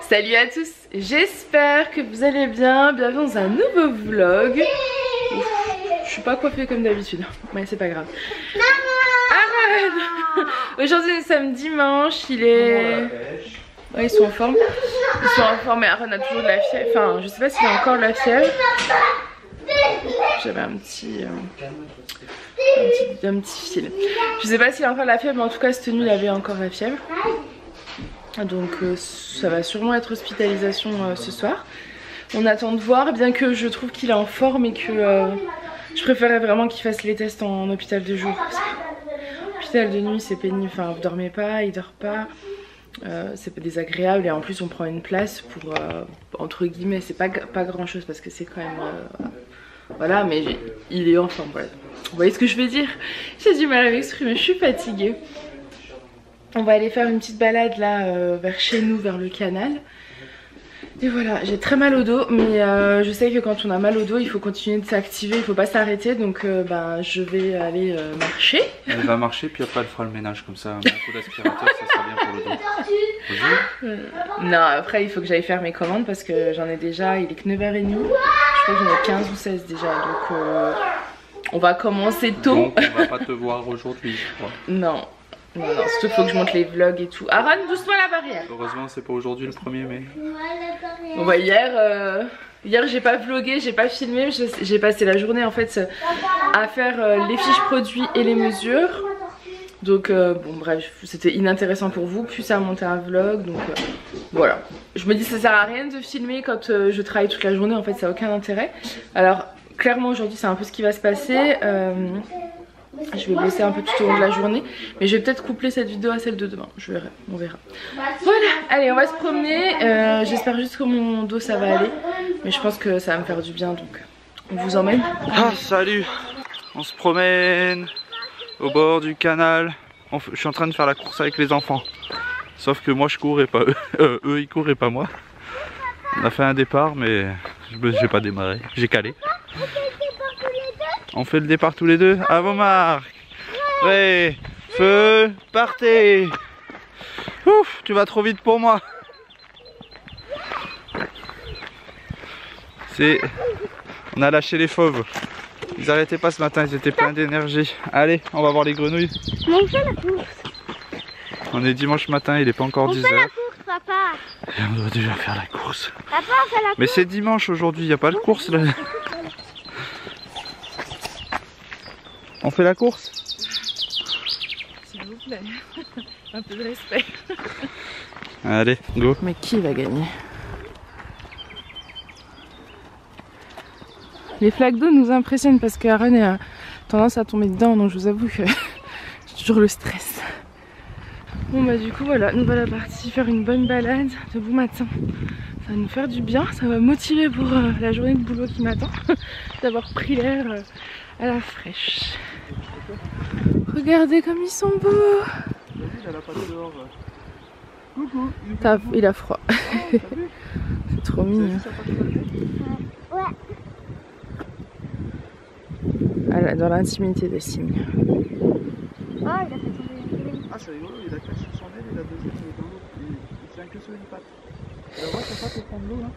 Salut à tous, j'espère que vous allez bien, bienvenue dans un nouveau vlog. Ouf, je suis pas coiffée comme d'habitude, mais c'est pas grave. Arrête. Aujourd'hui nous sommes dimanche, il est... Ouais, ils sont en forme. Ils sont en forme, mais Aaron a toujours de la fièvre, enfin je sais pas s'il a encore de la fièvre. J'avais un petit fil. Je sais pas s'il a encore de la fièvre, mais en tout cas cette nuit il avait encore la fièvre. Donc ça va sûrement être hospitalisation ce soir. On attend de voir, bien que je trouve qu'il est en forme et que je préférais vraiment qu'il fasse les tests en hôpital de jour. Hôpital de nuit c'est pénible, enfin vous dormez pas, il dort pas. C'est pas désagréable et en plus on prend une place pour entre guillemets, c'est pas grand chose parce que c'est quand même voilà, mais il est en forme, voilà. Vous voyez ce que je veux dire? J'ai du mal à m'exprimer, je suis fatiguée. On va aller faire une petite balade là vers chez nous, vers le canal. Et voilà, j'ai très mal au dos, mais je sais que quand on a mal au dos, il faut continuer de s'activer, il faut pas s'arrêter. Donc ben, je vais aller marcher. Elle va marcher, puis après elle fera le ménage comme ça. Un coup d'aspirateur, ça sera bien pour le dos. Non, après il faut que j'aille faire mes commandes parce que j'en ai déjà, il est que 9h30. Je crois que j'en ai 15 ou 16 déjà, donc on va commencer tôt. Donc on va pas te voir aujourd'hui, je crois. Non. Non, non, surtout faut que je monte les vlogs et tout. Aaron, doucement la barrière. Heureusement c'est pas aujourd'hui le 1er mai. Bon bah hier j'ai pas vlogué, j'ai pas filmé, j'ai passé la journée en fait à faire les fiches produits et les mesures. Donc bon bref, c'était inintéressant pour vous, plus à monter un vlog, donc voilà. Je me dis ça sert à rien de filmer quand je travaille toute la journée, en fait ça a aucun intérêt. Alors clairement aujourd'hui c'est un peu ce qui va se passer. Je vais bosser un peu tout au long de la journée, mais je vais peut-être coupler cette vidéo à celle de demain, je verrai, on verra. Voilà, allez on va se promener, j'espère juste que mon dos ça va aller, mais je pense que ça va me faire du bien, donc on vous emmène. Ah salut, on se promène au bord du canal, je suis en train de faire la course avec les enfants, sauf que moi je cours et pas eux, eux ils courent et pas moi. On a fait un départ mais j'ai pas démarré, j'ai calé. On fait le départ tous les deux. À vos marques. Prêt, feu, partez. Ouf, tu vas trop vite pour moi. On a lâché les fauves. Ils arrêtaient pas ce matin, ils étaient pleins d'énergie. Allez, on va voir les grenouilles. Mais on fait la course. On est dimanche matin, il est pas encore 10h. On fait la course, papa. Et on doit déjà faire la course. Papa, on fait la course. Mais c'est dimanche aujourd'hui, il n'y a pas de course là. On fait la course? S'il vous plaît, un peu de respect. Allez, go. Mais qui va gagner? Les flaques d'eau nous impressionnent parce que Aaron a tendance à tomber dedans, donc je vous avoue que j'ai toujours le stress. Bon bah du coup voilà, nous voilà partis faire une bonne balade de bon matin. Ça va nous faire du bien, ça va motiver pour la journée de boulot qui m'attend. D'avoir pris l'air à la fraîche. Regardez comme ils sont beaux. Coucou. Il a froid. C'est trop mignon. Ouais. Ah, dans l'intimité des signes. Oh, il a fait tomber. Ah c'est rigolo, il a caché son aile et la deuxième il est dans l'eau. Il tient que sur une patte. Tu vas voir ton patte au fond de l'eau là?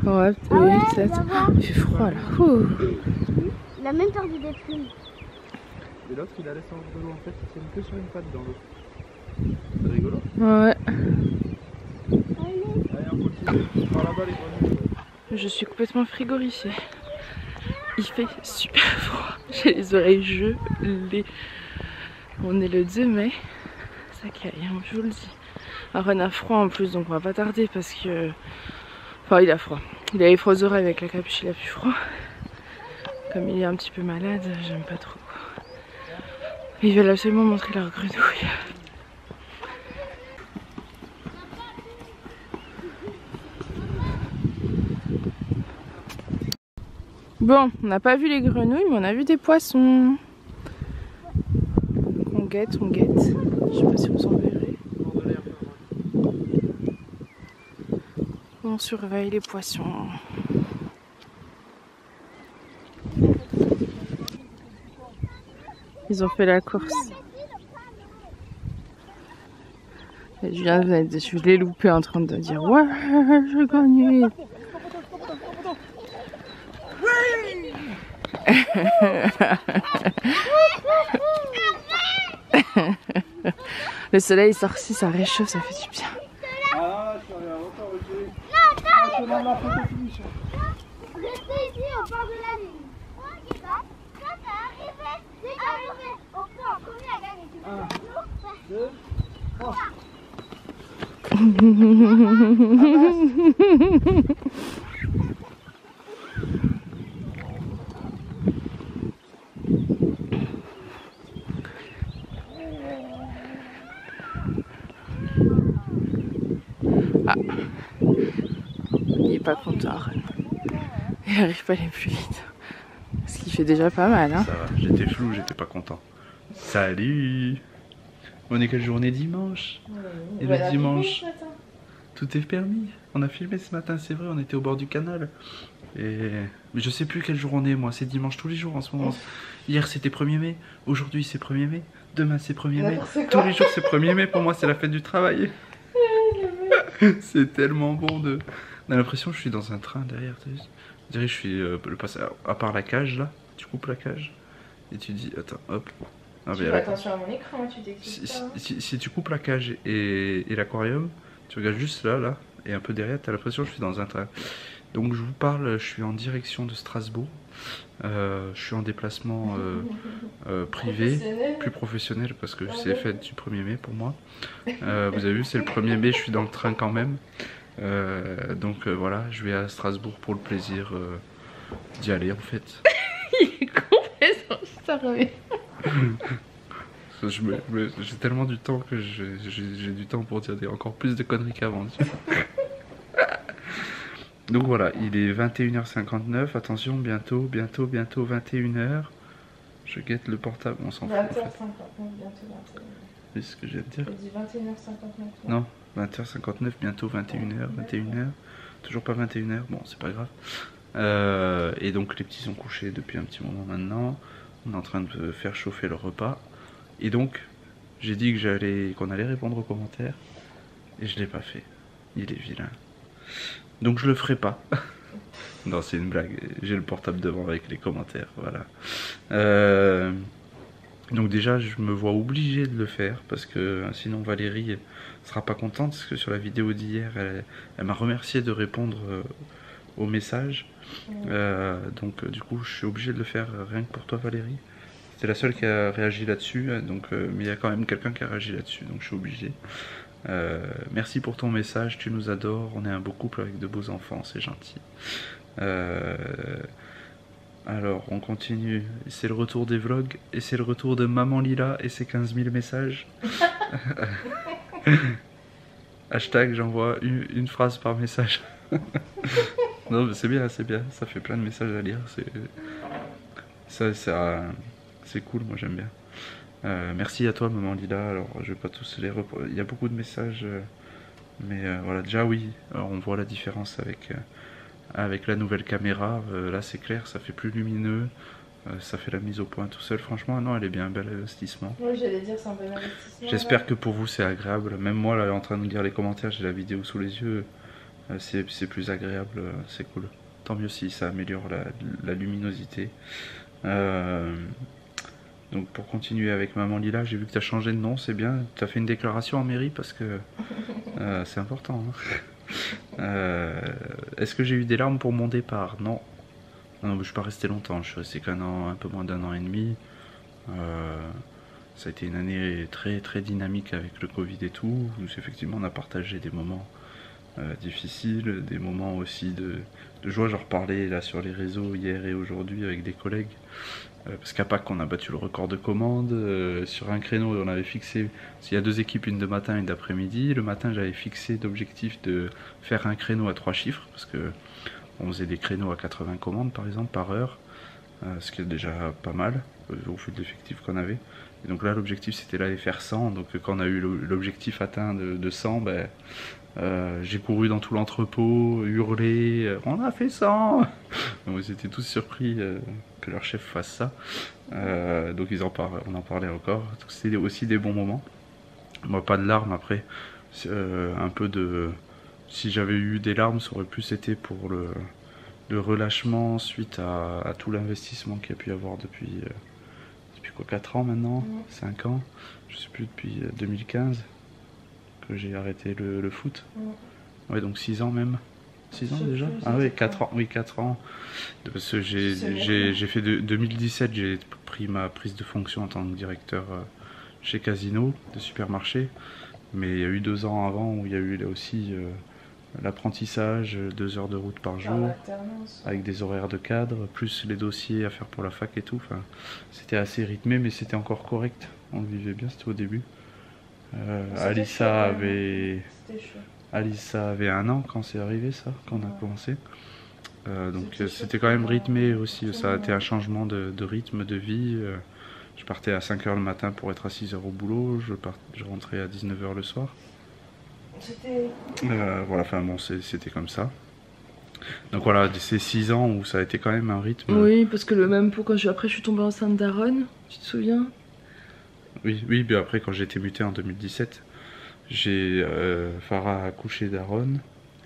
Ouais, ouais, peut-être. Il fait froid là. Ouh. Il a même perdu des plumes. Et l'autre il a laissé hors de l'eau en fait, il tient que sur une patte dans l'eau. C'est rigolo. Ouais. Allez on continue. Par là-bas les grenouilles. Je suis complètement frigorifiée. Il fait super froid. J'ai les oreilles gelées. On est le 2 mai. Ça caille, hein, je vous le dis. Aaron a froid en plus, donc on va pas tarder parce que... Enfin, il a froid. Il a les froids oreilles avec la capuche, il a plus froid. Comme il est un petit peu malade, j'aime pas trop. Ils veulent absolument montrer leur grenouille. Bon, on n'a pas vu les grenouilles, mais on a vu des poissons. Donc on guette, on guette. Je sais pas si vous en verrez. On surveille les poissons. Ils ont fait la course. Je l'ai loupé en train de dire ouais, j'ai gagné. Le soleil est sorti, ça réchauffe, ça fait du bien. Ah, je suis encore retourné. Restez ici, on part de la ligne. Ça, t'es arrivé. Dès qu'arrivé, on prend en premier à gagner. 1, 2, 3. Ah, il est pas content. Il arrive pas à aller plus vite. Ce qui fait déjà pas mal, hein. Ça va, j'étais flou, j'étais pas content. Salut! On est quelle journée? Dimanche? Et le dimanche, tout est permis. On a filmé ce matin, c'est vrai, on était au bord du canal. Mais je sais plus quel jour on est, moi, c'est dimanche tous les jours en ce moment. Hier c'était 1er mai, aujourd'hui c'est 1er mai, demain c'est 1er mai. Tous les jours c'est 1er mai, pour moi c'est la fête du travail. C'est tellement bon de... On a l'impression que je suis dans un train derrière, tu sais. Je dirais que je suis le passage, à part la cage là, tu coupes la cage et tu dis, attends, hop. Ah, tu fais attention à mon écran, tu t'excites pas. Si tu coupes la cage et l'aquarium, tu regardes juste là, et un peu derrière, tu as l'impression que je suis dans un train. Donc je vous parle, je suis en direction de Strasbourg. Je suis en déplacement privé, plus professionnel parce que c'est fête du 1er mai pour moi. Vous avez vu, c'est le 1er mai, je suis dans le train quand même. Donc voilà, je vais à Strasbourg pour le plaisir d'y aller en fait. Il est complètement starvé. J'ai tellement du temps que j'ai du temps pour dire encore plus de conneries qu'avant. Donc voilà, il est 21h59, attention, bientôt 21h. Je guette le portable, on s'en fout. 20h59, bientôt 21h. C'est ce que je viens de dire. J'ai dit 21h59. Non, 20h59, bientôt 21h. Toujours pas 21h, bon c'est pas grave. Et donc les petits sont couchés depuis un petit moment maintenant. On est en train de faire chauffer le repas. Et donc, j'ai dit que qu'on allait répondre aux commentaires. Et je l'ai pas fait. Il est vilain. Donc je le ferai pas. Non, c'est une blague. J'ai le portable devant avec les commentaires. Voilà. Donc déjà, je me vois obligé de le faire. Parce que sinon Valérie sera pas contente. Parce que sur la vidéo d'hier, elle m'a remercié de répondre aux messages. Donc du coup, je suis obligé de le faire rien que pour toi Valérie. C'est la seule qui a réagi là-dessus, donc mais il y a quand même quelqu'un qui a réagi là-dessus, donc je suis obligé. Merci pour ton message, tu nous adores, on est un beau couple avec de beaux enfants, c'est gentil. Alors, on continue, c'est le retour des vlogs, et c'est le retour de Maman Lila et ses 15 000 messages. Hashtag, j'envoie une phrase par message. Non, mais c'est bien, ça fait plein de messages à lire, c'est cool, moi j'aime bien. Merci à toi Maman Lila, alors je vais pas tous les reprendre, il y a beaucoup de messages, mais voilà, déjà oui, alors on voit la différence avec la nouvelle caméra, là c'est clair, ça fait plus lumineux, ça fait la mise au point tout seul, franchement non, elle est bien, bel investissement. Oui, j'allais dire c'est un bon investissement. J'espère que pour vous c'est agréable, même moi là en train de lire les commentaires, j'ai la vidéo sous les yeux, c'est plus agréable, c'est cool. Tant mieux si ça améliore la luminosité. Donc pour continuer avec Maman Lila, j'ai vu que tu as changé de nom, c'est bien. Tu as fait une déclaration en mairie parce que c'est important. Hein. Est-ce que j'ai eu des larmes pour mon départ? Non. Non, je ne suis pas resté longtemps, je suis resté qu'un an, un peu moins d'1 an et demi. Ça a été une année très très dynamique avec le Covid et tout. Effectivement, on a partagé des moments difficiles, des moments aussi de joie. J'en reparlais là sur les réseaux hier et aujourd'hui avec des collègues. Parce qu'à Pâques on a battu le record de commandes, sur un créneau on avait fixé, il y a 2 équipes, une de matin et une d'après-midi, le matin j'avais fixé d'objectif de faire un créneau à 3 chiffres, parce que on faisait des créneaux à 80 commandes par exemple par heure, ce qui est déjà pas mal, au vu de l'effectif qu'on avait, et donc là l'objectif c'était d'aller faire 100, donc quand on a eu l'objectif atteint de 100, ben, j'ai couru dans tout l'entrepôt, hurlé, on a fait 100. Donc ils étaient tous surpris que leur chef fasse ça. Donc on en parlait encore. C'était aussi des bons moments. Moi pas de larmes après. un peu de... Si j'avais eu des larmes, ça aurait plus été pour le relâchement suite à tout l'investissement qu'il y a pu y avoir depuis quoi, 4 ans maintenant, 5 ans, je sais plus, depuis 2015 que j'ai arrêté le foot. Ouais, donc 6 ans même. 6 ans déjà? Ah oui, 4 ans. Oui, 4 ans. Parce que j'ai fait 2017, j'ai pris ma prise de fonction en tant que directeur chez Casino, de supermarché. Mais il y a eu 2 ans avant où il y a eu là aussi l'apprentissage, 2 heures de route par jour, avec des horaires de cadre, plus les dossiers à faire pour la fac et tout. Enfin, c'était assez rythmé, mais c'était encore correct. On le vivait bien, c'était au début. Alissa avait 1 an quand c'est arrivé ça, quand on a commencé. Donc c'était quand même rythmé aussi, ça a été un changement de rythme, de vie. Je partais à 5 h le matin pour être à 6 h au boulot, je rentrais à 19 h le soir. Voilà, enfin bon, c'était comme ça. Donc voilà, ces 6 ans où ça a été quand même un rythme. Oui, parce que le même pour quand après je suis tombée enceinte d'Aaron, tu te souviens? Oui, bien après quand j'ai été mutée en 2017, j'ai Farah a accouché d'Aaron.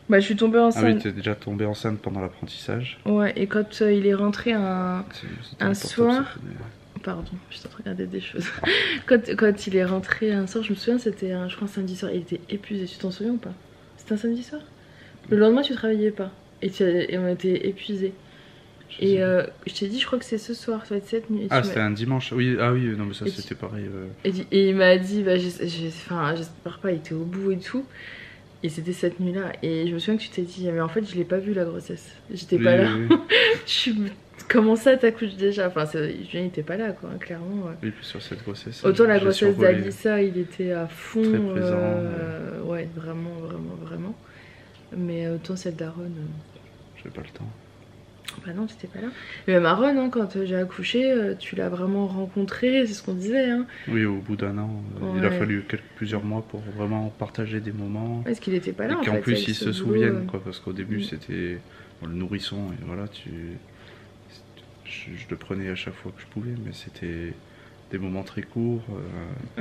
Bah je suis tombée enceinte. Ah oui, t'es déjà tombée enceinte pendant l'apprentissage. Ouais, et quand il est rentré un soir... Pardon, je suis en train de regarder des choses. quand il est rentré un soir, je me souviens, c'était je crois un samedi soir, il était épuisé, tu t'en souviens ou pas? C'était un samedi soir? Le lendemain tu travaillais pas, et on était épuisés. Et je t'ai dit, je crois que c'est ce soir, ça va être cette nuit. Ah, c'était un dimanche, oui, ah oui, non mais ça c'était pareil. Et il m'a dit, bah j'espère pas, il était au bout et tout. Et c'était cette nuit-là, et je me souviens que tu t'es dit, mais en fait je l'ai pas vu la grossesse, j'étais pas là. Comment ça t'accouches déjà? Enfin, Julien était pas là, quoi, clairement. Oui, puis sur cette grossesse. Autant la grossesse d'Alissa, il était à fond. Très présent. Ouais, vraiment. Mais autant celle d'Aaron. J'avais pas le temps. Bah non, t'étais pas là. Mais même Aaron, hein, quand j'ai accouché, tu l'as vraiment rencontré, c'est ce qu'on disait. Hein. Oui, au bout d'1 an. Il a fallu plusieurs mois pour vraiment partager des moments. Est-ce qu'il était pas là? Et qu'en plus, ils se souviennent, quoi, parce qu'au début, c'était le nourrisson, et voilà, je le prenais à chaque fois que je pouvais, mais c'était des moments très courts.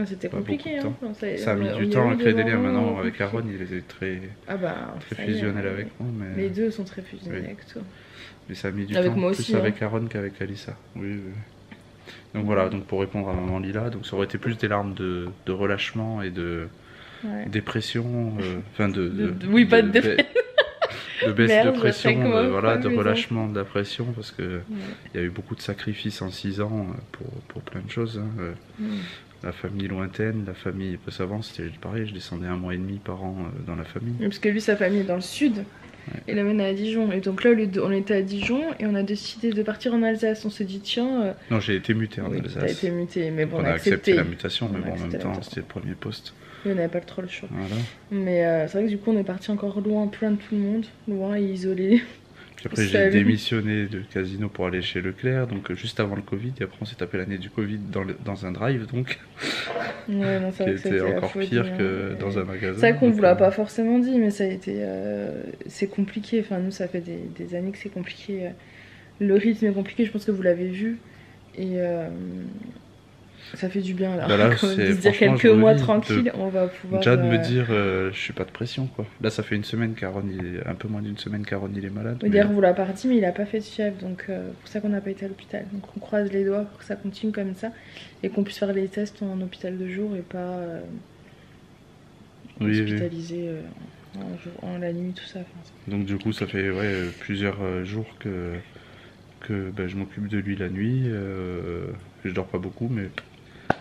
C'était compliqué, hein. Ça a mis du temps à créer des liens. Maintenant, avec Aaron, il était très fusionnel avec moi. Mais... Les deux sont très fusionnels avec toi. Mais ça a mis du avec temps, moi plus aussi, avec Aaron qu'avec Alissa. Oui. Donc voilà, donc pour répondre à maman Lila, donc ça aurait été plus des larmes de relâchement et de dépression, enfin oui, pas de dépression. De baisse de pression, voilà, de relâchement de la pression, parce que il y a eu beaucoup de sacrifices en 6 ans pour plein de choses. Hein. La famille lointaine, la famille peu savante, c'était pareil, je descendais 1 mois et demi par an dans la famille. Parce que lui, sa famille est dans le sud. Et la mienne est à Dijon. Et donc là, on était à Dijon et on a décidé de partir en Alsace. On s'est dit, tiens. Non, j'ai été mutée en Alsace. T'as été mutée, mais bon, on a accepté la mutation, mais bon, en même temps, c'était le premier poste. Et on n'avait pas trop le choix. Voilà. Mais c'est vrai que du coup, on est parti encore loin, plein de tout le monde, loin et isolé. Puis après, j'ai démissionné de Casino pour aller chez Leclerc, donc juste avant le Covid. Et après, on s'est tapé l'année du Covid dans un drive, donc. Ouais, non, qui était encore pire que dans un magasin. C'est vrai qu'on vous l'a pas forcément dit, mais ça a été. C'est compliqué. Enfin, nous, ça fait des années que c'est compliqué. Le rythme est compliqué, je pense que vous l'avez vu. Et. Ça fait du bien là, là de se dire quelques mois tranquilles, on va pouvoir... Déjà de me dire, je suis pas de pression quoi. Là ça fait une semaine qu'Aaron, un peu moins d'une semaine qu'Aaron il est malade. Oui, d'ailleurs vous l'a pas dit, mais il a pas fait de fièvre, donc pour ça qu'on n'a pas été à l'hôpital. Donc on croise les doigts pour que ça continue comme ça, et qu'on puisse faire les tests en hôpital de jour et pas hospitalisé en la nuit, tout ça. Donc du coup ça fait plusieurs jours que je m'occupe de lui la nuit, je dors pas beaucoup, mais...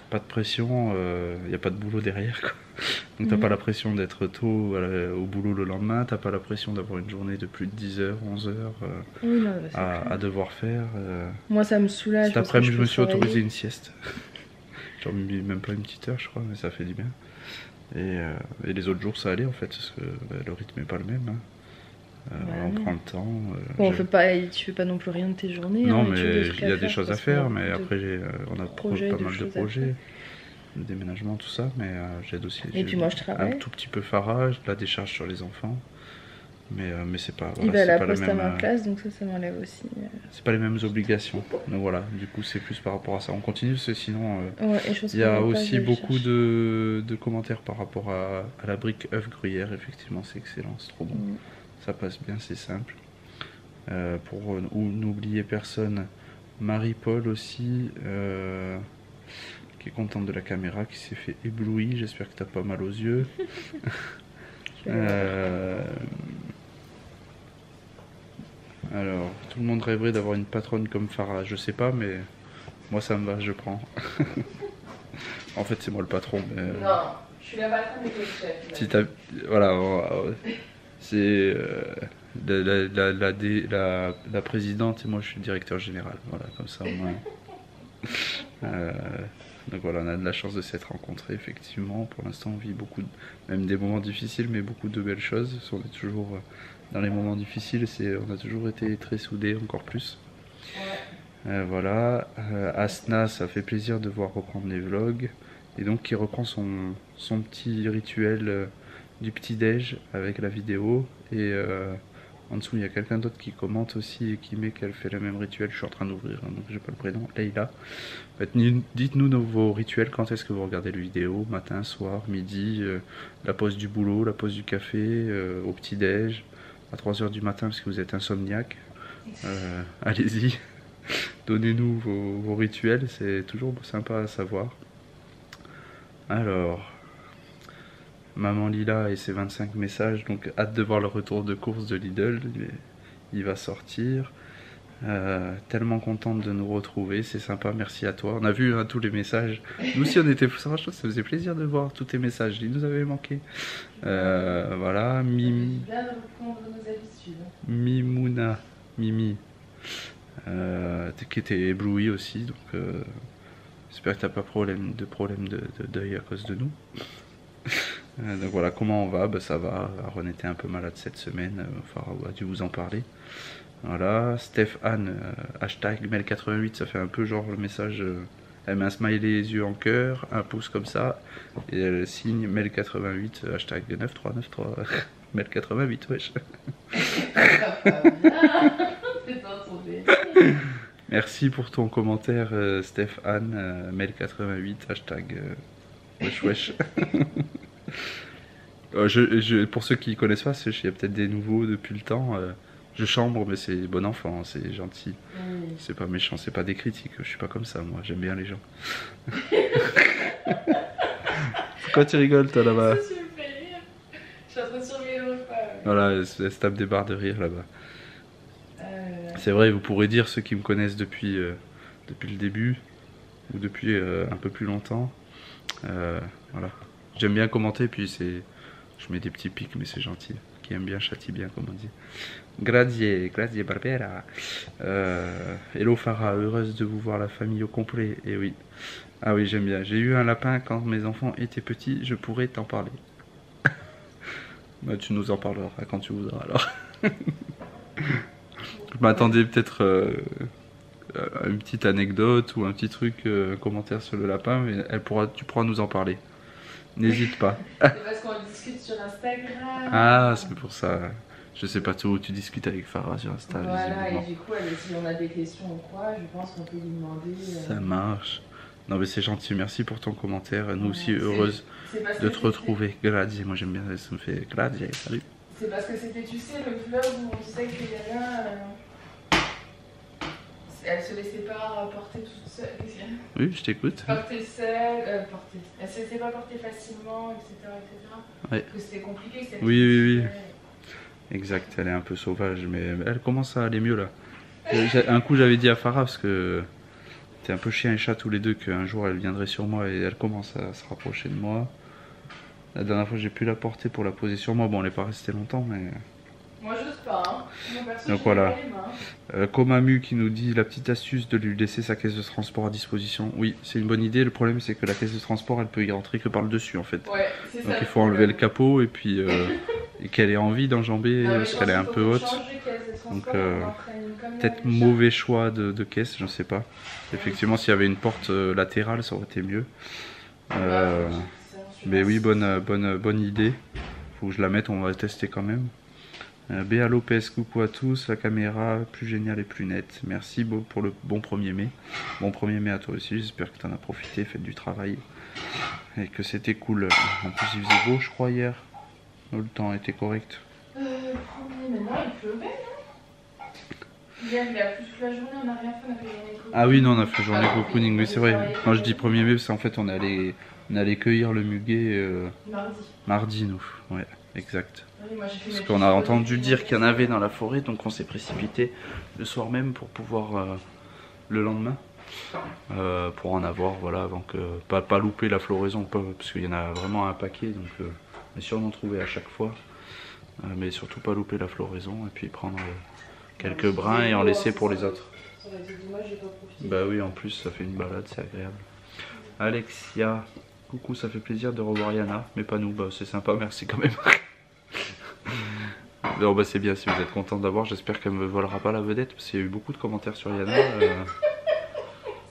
Pas de pression, il n'y a pas de boulot derrière quoi. Donc t'as pas la pression d'être tôt au boulot le lendemain, t'as pas la pression d'avoir une journée de plus de 10 h, 11 h à devoir faire. Moi ça me soulage. Cet après-midi je me suis autorisé une sieste. Genre même pas une petite heure je crois, mais ça fait du bien. Et les autres jours ça allait en fait, parce que le rythme est pas le même. Hein. On prend le temps. Bon, tu fais pas non plus rien de tes journées. Non, hein, mais il y a des choses à faire, mais après on a pas mal de projets, le déménagement, tout ça, mais j'aide aussi. Et puis moi je travaille. Un tout petit peu Farah, la décharge sur les enfants. Mais c'est pas, Il voilà, va à la pas poste à ma même, place, donc ça m'enlève aussi. c'est pas les mêmes obligations. Donc voilà, du coup c'est plus par rapport à ça. On continue parce que sinon Ouais, et je pense il y a que aussi beaucoup chercher. de commentaires par rapport à la brique œuf gruyère. Effectivement c'est excellent, c'est trop bon. Ça passe bien, c'est simple. Pour n'oublier personne, Marie-Paul aussi, qui est contente de la caméra, qui s'est fait éblouir. J'espère que t'as pas mal aux yeux. Alors, tout le monde rêverait d'avoir une patronne comme Farah, je sais pas, mais moi ça me va, je prends. En fait, c'est moi le patron. Mais... Non, je suis la patronne et le chef. Si voilà, c'est la présidente et moi je suis le directeur général. Voilà, comme ça au moins. Donc voilà, on a de la chance de s'être rencontrés, effectivement. Pour l'instant, on vit beaucoup, même des moments difficiles, mais beaucoup de belles choses. On est toujours dans les moments difficiles, on a toujours été très soudés, encore plus. Ouais. Voilà, Asna, ça fait plaisir de voir reprendre les vlogs. Et donc, qui reprend son petit rituel du petit-déj avec la vidéo. Et en dessous, il y a quelqu'un d'autre qui commente aussi et qui met qu'elle fait le même rituel. Je suis en train d'ouvrir, hein, donc j'ai pas le prénom. Leïla. Dites-nous vos rituels. Quand est-ce que vous regardez les vidéos? Matin, soir, midi, la pause du boulot, la pause du café, au petit-déj, à 3 h du matin parce que vous êtes insomniaque. Allez-y, donnez-nous vos rituels. C'est toujours sympa à savoir. Alors... Maman Lila et ses 25 messages, donc hâte de voir le retour de course de Lidl, il va sortir. Tellement contente de nous retrouver, c'est sympa, merci à toi. On a vu tous les messages, nous aussi on était, franchement ça faisait plaisir de voir tous tes messages, ils nous avaient manqué. Voilà, Mimi, Mimouna, Mimi, qui était éblouie aussi, donc j'espère que t'as pas de problème d'œil à cause de nous. Donc voilà, comment on va? Ça va, Aaron était un peu malade cette semaine, Farah a dû vous en parler. Voilà, Stéphane, hashtag Mel88, ça fait un peu genre le message, elle met un smiley les yeux en cœur, un pouce comme ça, et elle signe Mel88, hashtag 9393, Mel88, wesh. Merci pour ton commentaire, Stéphane, Mel88, hashtag wesh wesh. Pour ceux qui connaissent pas, il y a peut-être des nouveaux depuis le temps. Je chambre, mais c'est bon enfant, c'est gentil. C'est pas méchant, c'est pas des critiques. Je suis pas comme ça, moi. J'aime bien les gens. Pourquoi tu rigoles, toi, là-bas? Ça me fait rire. Je suis en train de surveiller le repas. Voilà, elle se tape des barres de rire là-bas. C'est vrai, vous pourrez dire ceux qui me connaissent depuis le début ou depuis un peu plus longtemps. Voilà. J'aime bien commenter, puis je mets des petits pics, mais c'est gentil. Qui aime bien châtie bien, comme on dit. Grazie Barbera. Hello Farah, heureuse de vous voir la famille au complet. Et oui, ah oui, j'aime bien. J'ai eu un lapin quand mes enfants étaient petits, je pourrais t'en parler. Bah, tu nous en parleras quand tu voudras alors. Je m'attendais peut-être à une petite anecdote ou un petit truc, un commentaire sur le lapin, mais tu pourras nous en parler. N'hésite pas. C'est parce qu'on discute sur Instagram. Ah, c'est pour ça. Je sais pas tout, tu discutes avec Farah sur Insta. Voilà, et du coup, si on a des questions ou quoi, je pense qu'on peut lui demander. Ça marche. Non, mais c'est gentil, merci pour ton commentaire. Nous aussi, heureuse de te retrouver. Grazie, moi j'aime bien, ça me fait grazie, salut. C'est parce que c'était, tu sais, le vlog où on disait qu'il y avait elle se laissait pas porter toute seule. Oui, je t'écoute. Porter seule, elle se laissait pas porter facilement, etc. Ouais. Que c'était compliqué. Oui. Exact, elle est un peu sauvage, mais elle commence à aller mieux là. Un coup, j'avais dit à Farah, parce que t'es un peu chien et chat tous les deux, qu'un jour elle viendrait sur moi et elle commence à se rapprocher de moi. La dernière fois, j'ai pu la porter pour la poser sur moi. Bon, elle n'est pas restée longtemps, mais. Moi j'ose pas, hein. Donc voilà, Komamu qui nous dit la petite astuce de lui laisser sa caisse de transport à disposition. Oui, c'est une bonne idée, le problème c'est que la caisse de transport elle peut y rentrer que par le dessus en fait. Ouais, c'est ça. Donc il faut enlever le capot et puis et qu'elle ait envie d'enjamber parce qu'elle est un peu haute. Donc peut-être mauvais choix de caisse, je ne sais pas. Effectivement s'il y avait une porte latérale ça aurait été mieux. Mais oui, bonne idée. Faut que je la mette, on va tester quand même. Béa Lopez, coucou à tous, la caméra plus géniale et plus nette. Merci pour le bon 1er mai. Bon 1er mai à toi aussi, j'espère que tu en as profité, fait du travail. Et que c'était cool. En plus il faisait beau je crois hier. Le temps était correct. Le 1er mai, non, il pleuvait, non? Hier il a plu toute la journée, on n'a rien fait, on a fait journée cocooning. Ah oui non on a fait journée cocooning, oui c'est vrai. Quand je dis 1er mai c'est en fait on est allé cueillir le muguet mardi nous. Ouais, exact. Oui, moi, parce qu'on a entendu dire qu'il y en avait dans la forêt, donc on s'est précipité le soir même pour pouvoir le lendemain pour en avoir, voilà, avant que pas louper la floraison, parce qu'il y en a vraiment un paquet, donc on est sûr d'en trouver à chaque fois, mais surtout pas louper la floraison et puis prendre quelques brins et en laisser pour les autres. Bah oui, en plus ça fait une balade, c'est agréable. Alexia, coucou, ça fait plaisir de revoir Yana, mais pas nous, bah c'est sympa, merci quand même. Non bah c'est bien si vous êtes content d'avoir, j'espère qu'elle me volera pas la vedette parce qu'il y a eu beaucoup de commentaires sur Yana.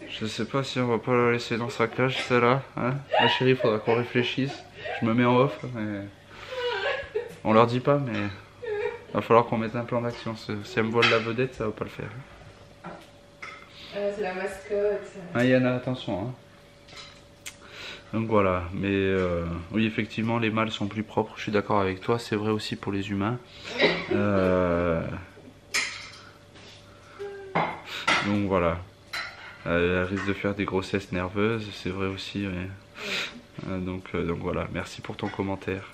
Je sais pas si on va pas la laisser dans sa cage celle-là, hein. Ma chérie, il faudra qu'on réfléchisse. Je me mets en off, mais on leur dit pas, mais il va falloir qu'on mette un plan d'action. Si elle me vole la vedette, ça va pas le faire. C'est la mascotte. Hein, Yana, attention. Hein. Donc voilà, mais oui effectivement les mâles sont plus propres, je suis d'accord avec toi, c'est vrai aussi pour les humains. Donc voilà, elle risque de faire des grossesses nerveuses, c'est vrai aussi. Ouais. Donc voilà, merci pour ton commentaire.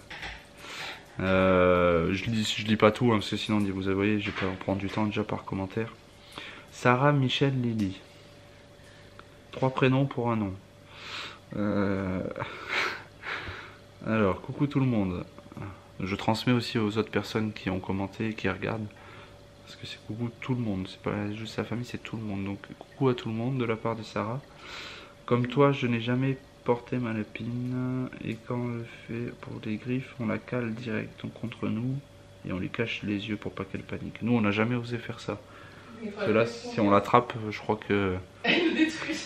Je lis pas tout, hein, parce que sinon vous voyez, je vais prendre du temps déjà par commentaire. Sarah, Michel, Lily. 3 prénoms pour un nom. Alors, coucou tout le monde. Je transmets aussi aux autres personnes qui ont commenté, qui regardent. Parce que c'est coucou tout le monde, c'est pas juste sa famille, c'est tout le monde. Donc coucou à tout le monde de la part de Sarah. Comme toi, je n'ai jamais porté ma lapine. Et quand on le fait pour les griffes, on la cale direct contre nous. Et on lui cache les yeux pour pas qu'elle panique. Nous, on n'a jamais osé faire ça. Parce que là, si on l'attrape, je crois que... Elle nous détruit.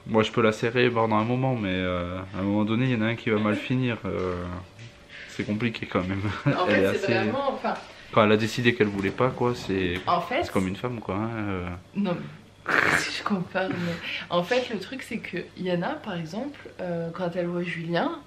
Moi je peux la serrer pendant un moment, mais à un moment donné il y en a un qui va mal finir. C'est compliqué quand même. En fait, c'est vraiment. Enfin... Quand elle a décidé qu'elle voulait pas, quoi, c'est comme une femme, quoi. Hein, Non, si je compare, mais en fait, le truc c'est que Yana, par exemple, quand elle voit Julien,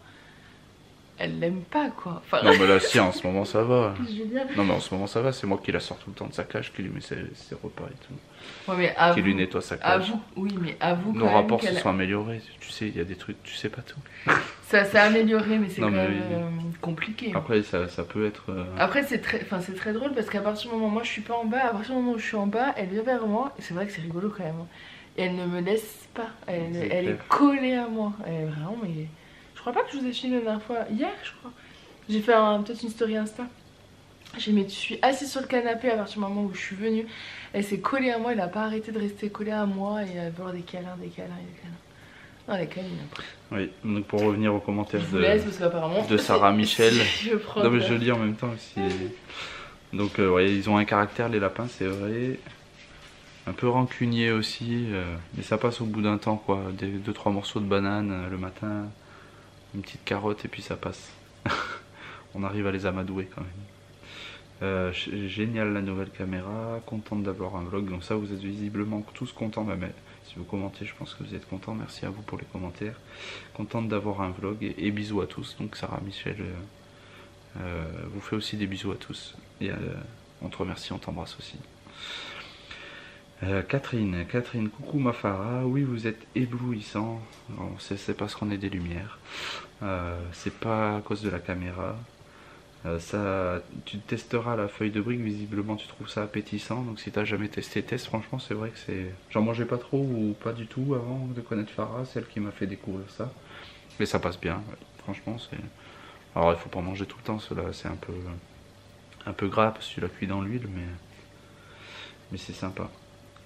elle l'aime pas, quoi. Enfin... Non, mais là, si, en ce moment ça va. Julien. Non, mais en ce moment ça va, c'est moi qui la sors tout le temps de sa cage, qui lui met ses repas et tout. Ouais, mais avoue, qui lui nettoie sa cage. Avoue, oui, mais avoue. Nos rapports se sont améliorés, tu sais, il y a des trucs, tu sais pas tout. Ça s'est amélioré, mais c'est quand même compliqué. Après, ça peut être. Après, c'est très drôle parce qu'à partir du moment où moi je suis pas en bas, à partir du moment où je suis en bas, elle vient vers moi, et c'est vrai que c'est rigolo quand même. Et elle ne me laisse pas, elle est collée à moi. Elle est vraiment, mais. Je crois pas que je vous ai filmé la dernière fois, hier, je crois. J'ai fait peut-être une story Insta. Je suis assise sur le canapé à partir du moment où je suis venue. Elle s'est collée à moi, elle a pas arrêté de rester collée à moi et à avoir des câlins. Non, les câlins. Oui, donc pour revenir aux commentaires de Sarah Michel. Non, mais je lis en même temps aussi. Donc, ouais, ils ont un caractère, les lapins, c'est vrai. Un peu rancunier aussi, mais ça passe au bout d'un temps, quoi. 2-3 morceaux de banane le matin, une petite carotte et puis ça passe. On arrive à les amadouer quand même. Génial la nouvelle caméra, contente d'avoir un vlog, donc ça vous êtes visiblement tous contents, mais si vous commentez je pense que vous êtes contents, merci à vous pour les commentaires. Contente d'avoir un vlog et bisous à tous, donc Sarah Michel vous fait aussi des bisous à tous et on te remercie, on t'embrasse aussi. Catherine, coucou ma Farah, oui vous êtes éblouissant, c'est parce qu'on est des lumières, c'est pas à cause de la caméra. Tu testeras la feuille de brique, visiblement tu trouves ça appétissant, donc si t'as jamais testé, teste, franchement c'est vrai que c'est... J'en mangeais pas trop ou pas du tout avant de connaître Farah, celle qui m'a fait découvrir ça, mais ça passe bien, ouais. Franchement c'est... Alors il faut pas manger tout le temps, cela c'est un peu gras parce que tu l'as cuit dans l'huile, mais c'est sympa.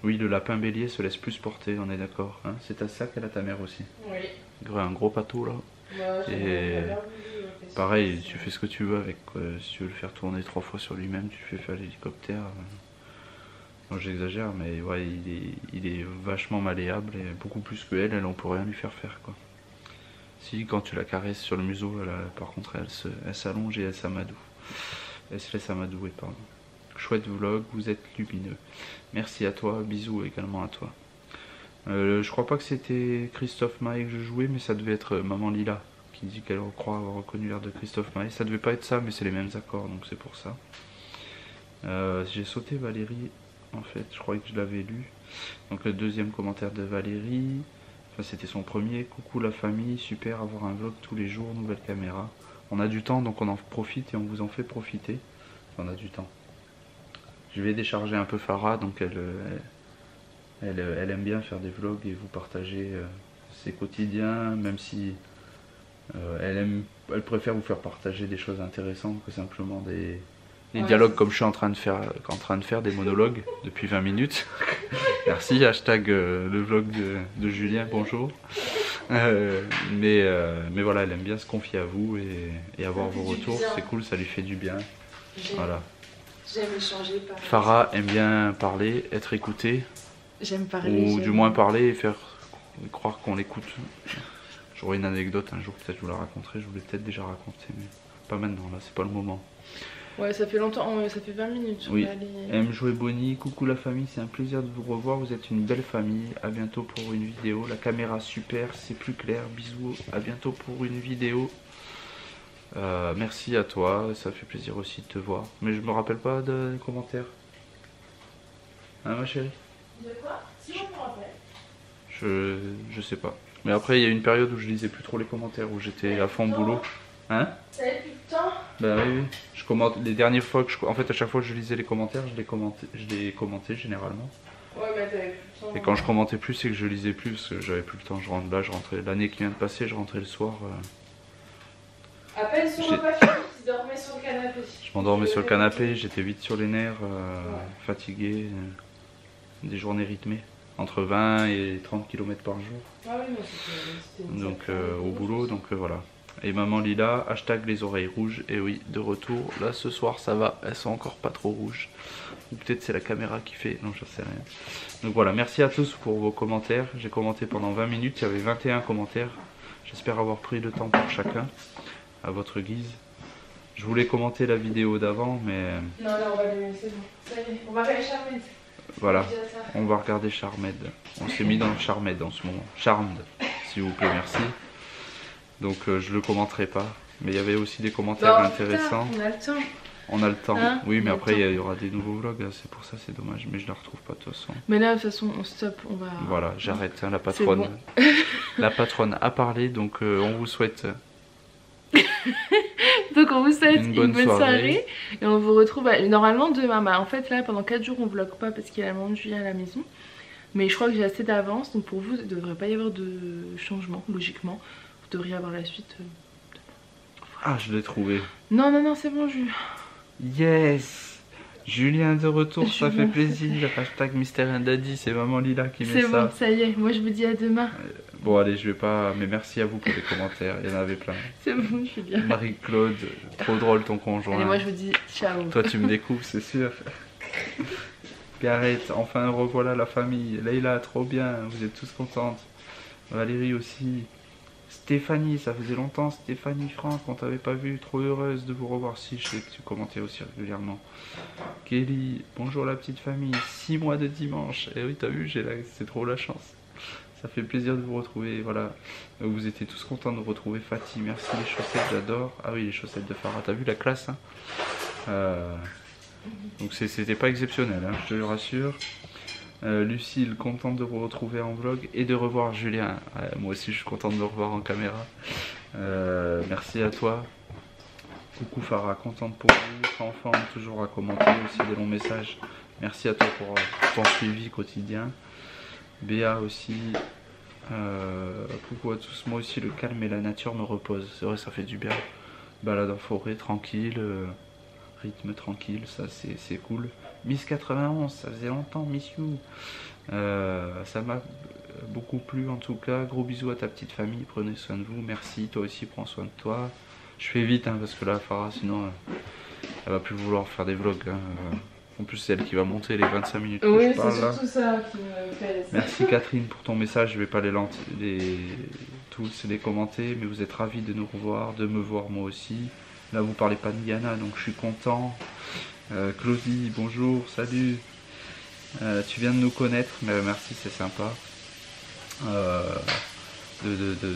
Oui, le lapin bélier se laisse plus porter, on est d'accord, hein. C'est à ça qu'elle a ta mère aussi. Oui. Un gros pâteau là. Ouais, et pareil, tu fais ce que tu veux avec, quoi. Si tu veux le faire tourner 3 fois sur lui-même, tu fais faire l'hélicoptère. Non, j'exagère, mais ouais, il est vachement malléable et beaucoup plus que elle on peut rien lui faire quoi. Si, quand tu la caresses sur le museau, par contre, elle s'allonge et elle s'amadoue. Elle se laisse amadouer, pardon. chouette vlog, vous êtes lumineux. Merci à toi, bisous également à toi. Je crois pas que c'était Christophe Maé que je jouais, mais ça devait être Maman Lila qui dit qu'elle croit avoir reconnu l'air de Christophe Maé. Ça devait pas être ça, mais c'est les mêmes accords, donc c'est pour ça. J'ai sauté Valérie, en fait, je croyais que je l'avais lu. Donc le deuxième commentaire de Valérie, enfin, c'était son premier. Coucou la famille, super avoir un vlog tous les jours, nouvelle caméra. On a du temps, donc on en profite et on vous en fait profiter. Enfin, on a du temps. Je vais décharger un peu Farah, donc elle aime bien faire des vlogs et vous partager ses quotidiens, même si elle préfère vous faire partager des choses intéressantes que simplement des dialogues comme je suis en train de faire des monologues depuis 20 minutes. Merci, hashtag le vlog de Julien, bonjour. Mais voilà, elle aime bien se confier à vous et avoir vos retours, c'est cool, ça lui fait du bien. Voilà. J'aime échanger, parler. Farah aime bien parler, être écoutée. J'aime parler. Ou du moins parler et faire croire qu'on l'écoute. J'aurai une anecdote un jour, peut-être je vous la raconterai, je vous l'ai peut-être déjà raconté, mais pas maintenant, là c'est pas le moment. Ouais, ça fait longtemps, ça fait 20 minutes. Oui, aime jouer Bonnie, coucou la famille, c'est un plaisir de vous revoir, vous êtes une belle famille, à bientôt pour une vidéo, la caméra super, c'est plus clair, bisous, à bientôt pour une vidéo. Merci à toi, ça fait plaisir aussi de te voir, mais je me rappelle pas des commentaires. Hein ma chérie? De quoi? Si on me rappelle. Je sais pas. Mais après il y a une période où je lisais plus trop les commentaires, où j'étais à fond boulot. Hein? T'avais plus de temps? Bah oui, oui. Je commente les dernières fois que en fait à chaque fois que je lisais les commentaires, je les commentais généralement. Ouais mais t'avais plus de temps. Et quand je commentais plus, c'est que je lisais plus parce que j'avais plus le temps. Je rentrais l'année qui vient de passer, je rentrais le soir. À peine son repas fini, tu dormais sur le canapé. Je m'endormais sur le canapé, j'étais vite sur les nerfs, fatigué, des journées rythmées, entre 20 et 30 km par jour. Ah oui, c'était donc au boulot, donc voilà. Et maman Lila, hashtag les oreilles rouges, et oui, de retour, là ce soir ça va, elles sont encore pas trop rouges. Ou peut-être c'est la caméra qui fait, non je sais rien. Donc voilà, merci à tous pour vos commentaires, j'ai commenté pendant 20 minutes, il y avait 21 commentaires. J'espère avoir pris le temps pour chacun, à votre guise. Je voulais commenter la vidéo d'avant, mais... Non, là on va les c'est bon, ça y est, on va regarder Charmed. Voilà, on va regarder Charmed. On s'est mis dans Charmed en ce moment. Charmed, s'il vous plaît, merci. Donc je le commenterai pas, mais il y avait aussi des commentaires intéressants. On a le temps. On a le temps, hein, oui, mais après il y aura des nouveaux vlogs, c'est pour ça c'est dommage, mais je la retrouve pas de toute façon. Mais là de toute façon on stoppe, on va... Voilà, j'arrête, hein, la patronne. Bon. La patronne a parlé, donc on vous souhaite... Donc on vous souhaite une bonne soirée. Et on vous retrouve normalement demain. Bah, en fait là pendant 4 jours on vlog pas parce qu'il y a la maman de Julien à la maison. Mais je crois que j'ai assez d'avance, donc pour vous il ne devrait pas y avoir de changement logiquement. Vous devriez avoir la suite. Ah je l'ai trouvé. Non non non c'est bon Jules. Yes, Julien de retour, ça fait plaisir. Hashtag Mystère and Daddy, c'est maman Lila qui met ça. C'est bon, ça y est, moi je vous dis à demain. Bon allez, je vais pas, mais merci à vous pour les commentaires, il y en avait plein. C'est bon, je suis bien. Marie-Claude, trop drôle ton conjoint. Allez, moi je vous dis ciao. Toi tu me découvres, c'est sûr. Gareth, enfin revoilà la famille. Leïla, trop bien, vous êtes tous contentes. Valérie aussi. Stéphanie, ça faisait longtemps, Stéphanie Franck, on t'avait pas vu, trop heureuse de vous revoir. Si, je sais que tu commentais aussi régulièrement. Kelly, bonjour la petite famille, 6 mois de dimanche. Eh oui, t'as vu, c'est trop la chance. Ça fait plaisir de vous retrouver, voilà. Vous étiez tous contents de retrouver Fatih, merci, les chaussettes, j'adore. Ah oui, les chaussettes de Farah, t'as vu la classe, hein. Donc c'était pas exceptionnel, hein, je te le rassure. Lucille, contente de vous retrouver en vlog et de revoir Julien. Moi aussi je suis contente de me revoir en caméra. Merci à toi. Coucou Farah, contente pour vous. En forme, toujours à commenter aussi des longs messages. Merci à toi pour ton suivi quotidien. Béa aussi. Coucou à tous. Moi aussi le calme et la nature me reposent. C'est vrai, ça fait du bien. Balade en forêt tranquille. Rythme tranquille, ça c'est cool. Miss 91, ça faisait longtemps, Miss You. Ça m'a beaucoup plu en tout cas. Gros bisous à ta petite famille, prenez soin de vous. Merci, toi aussi prends soin de toi. Je fais vite hein, parce que là Farah sinon elle va plus vouloir faire des vlogs. Hein. En plus c'est elle qui va monter les 25 minutes que je parle là. C'est surtout ça qui me fait... Merci Catherine pour ton message, je vais pas tous les commenter, mais vous êtes ravis de nous revoir, de me voir moi aussi. Là vous parlez pas de Guyana donc je suis content. Claudie, bonjour, salut. Tu viens de nous connaître, mais merci, c'est sympa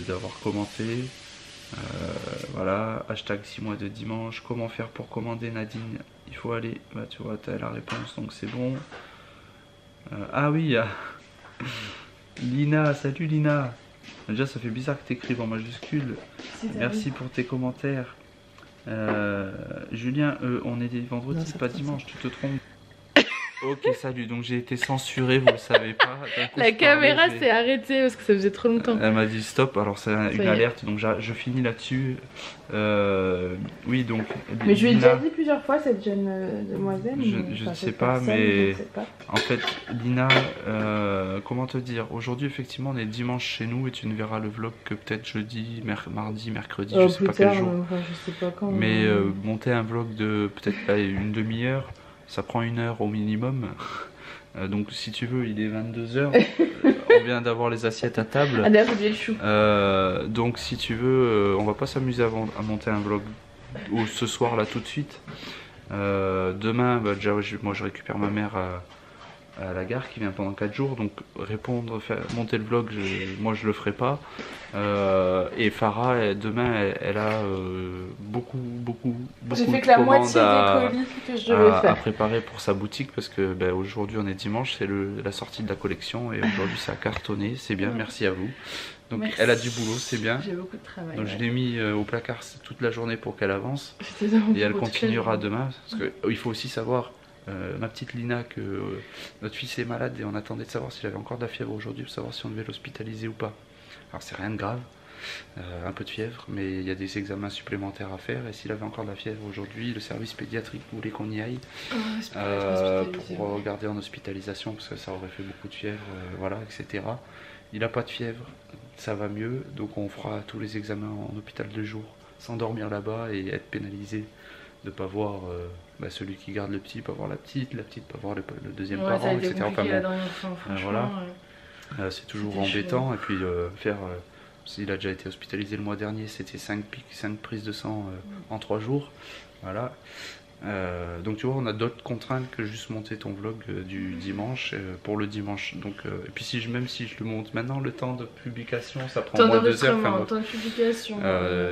d'avoir commenté. Voilà, hashtag 6 mois de dimanche. Comment faire pour commander, Nadine? Il faut aller, bah tu vois, tu as la réponse, donc c'est bon. Ah oui, Lina, salut Lina. Déjà ça fait bizarre que tu écrives en majuscule. Merci pour tes commentaires. Julien, on est des vendredis, pas dimanche, tu te trompes. Ok, salut, donc j'ai été censuré, vous le savez pas. La caméra s'est arrêtée parce que ça faisait trop longtemps. Elle m'a dit stop, alors c'est une alerte, donc je finis là-dessus. Oui, donc. Mais je lui ai déjà dit plusieurs fois, cette jeune demoiselle. Je ne sais pas, mais en fait, Lina, comment te dire, aujourd'hui, effectivement, on est dimanche chez nous et tu ne verras le vlog que peut-être jeudi, mardi, mercredi, je sais pas quel jour. Je sais pas quand. Mais monter un vlog de peut-être une demi-heure. Ça prend 1 heure au minimum. Donc si tu veux, il est 22 h. On vient d'avoir les assiettes à table. Ah d'ailleurs, j'ai oublié le chou. Donc si tu veux, on va pas s'amuser à monter un vlog ce soir là tout de suite. Demain, bah, déjà moi je récupère ma mère à la gare qui vient pendant 4 jours. Donc monter le vlog, moi je le ferai pas. Et Farah, demain, elle a beaucoup j'ai fait de que la commandes moitié des colis que je devais faire. À préparer pour sa boutique parce que ben, aujourd'hui on est dimanche, c'est la sortie de la collection et aujourd'hui ça a cartonné, c'est bien, merci à vous. Donc merci. Elle a du boulot, c'est bien. J'ai beaucoup de travail. Donc je l'ai mis au placard toute la journée pour qu'elle avance et elle continuera demain parce qu'il faut aussi savoir. Ma petite Lina, que notre fils est malade et on attendait de savoir s'il avait encore de la fièvre aujourd'hui pour savoir si on devait l'hospitaliser ou pas. Alors c'est rien de grave, un peu de fièvre, mais il y a des examens supplémentaires à faire et s'il avait encore de la fièvre aujourd'hui, le service pédiatrique voulait qu'on y aille pour regarder en hospitalisation parce que ça aurait fait beaucoup de fièvre, voilà, etc. Il n'a pas de fièvre, ça va mieux, donc on fera tous les examens en hôpital de jour, sans dormir là-bas et être pénalisé de ne pas voir celui qui garde le petit, pas voir la petite pas voir le deuxième parent, etc. Enfin, bon, voilà. C'est toujours embêtant, et puis s'il a déjà été hospitalisé le mois dernier, c'était 5 prises de sang en 3 jours, voilà. Donc tu vois, on a d'autres contraintes que juste monter ton vlog du dimanche pour le dimanche. Donc, et puis même si je le monte maintenant, le temps de publication ça prend moins de 2 heures.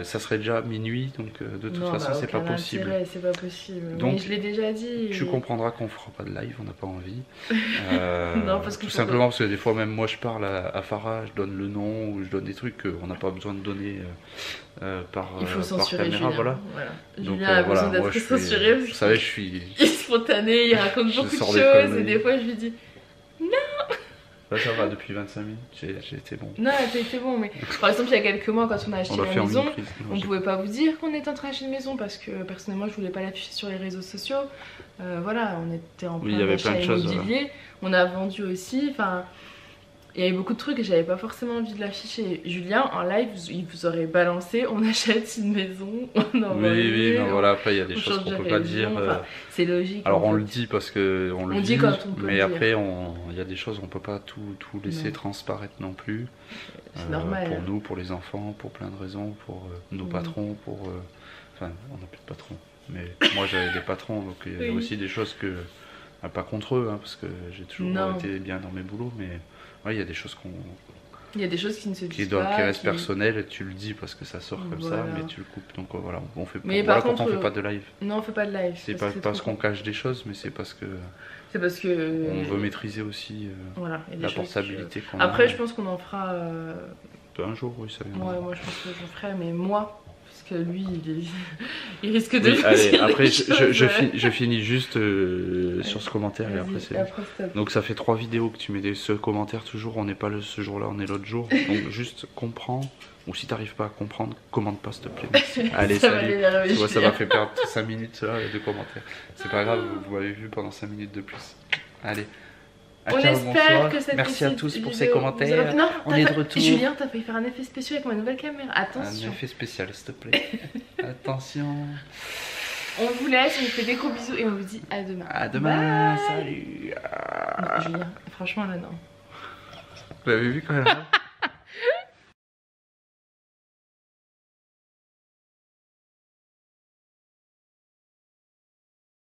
Ça serait déjà minuit, donc de toute façon c'est pas possible. C'est pas possible. Donc, mais je l'ai déjà dit. Tu comprendras qu'on fera pas de live, on n'a pas envie. Non, parce que tout simplement parce que des fois même moi je parle à Farah, je donne le nom ou je donne des trucs qu'on n'a pas besoin de donner. Par caméra, Julien. voilà. Donc, Julien a besoin d'être censuré. Vous savez, je suis. Il est spontané, il raconte beaucoup de choses et des fois je lui dis non. Là ça va, depuis 25 minutes, j'ai été bon. Non, t'as été bon, mais par exemple, il y a quelques mois, quand on a acheté la maison, on pouvait pas vous dire qu'on était en train d'acheter une maison parce que personnellement, je voulais pas l'afficher sur les réseaux sociaux. Voilà, on était en plein achat immobilier, on a vendu aussi, enfin. Il y avait beaucoup de trucs et j'avais pas forcément envie de l'afficher. Julien, en live, il vous aurait balancé, on achète une maison, on en vend une. Oui, mais voilà, après il y a des choses qu'on peut pas dire. C'est logique. Alors on le dit parce que on le dit, quand on peut mais après il y a des choses on peut pas tout laisser transparaître non plus. C'est normal. Pour nous, pour les enfants, pour plein de raisons, pour nos patrons, enfin on n'a plus de patrons, mais moi j'avais des patrons, donc il y a aussi des choses que, pas contre eux, hein, parce que j'ai toujours été bien dans mes boulots, mais il y a des choses il y a des choses qui ne se disent pas, qui restent personnelles, tu le dis parce que ça sort comme ça, mais tu le coupes, donc voilà, on fait mais voilà pourquoi on fait pas de live. Non, on fait pas de live. C'est pas parce qu'on cache des choses, mais c'est parce que on veut maîtriser aussi la portabilité qu'on a. Après je pense qu'on en fera un jour, oui, ça viendra. Ouais, moi je pense que j'en ferai, mais moi que lui il risque de allez, après je finis juste sur ce commentaire et après c'est donc ça fait 3 vidéos que tu mets ce commentaire toujours, on n'est pas ce jour là, on est l'autre jour, donc juste comprends, ou si t'arrives pas à comprendre, commande pas s'il te plaît. Allez, salut. Tu vois, ça m'a fait perdre 5 minutes là de commentaires, c'est pas grave, vous m'avez vu pendant 5 minutes de plus. Allez, on espère que cette merci à tous pour ces commentaires. Non, on est de retour. Julien, t'as failli faire un effet spécial avec ma nouvelle caméra. Attention. Un effet spécial, s'il te plaît. Attention. On vous laisse, on vous fait des gros bisous et on vous dit à demain. À demain, bye. Salut. Non, Julien, franchement là non. Vous l'avez vu quand même.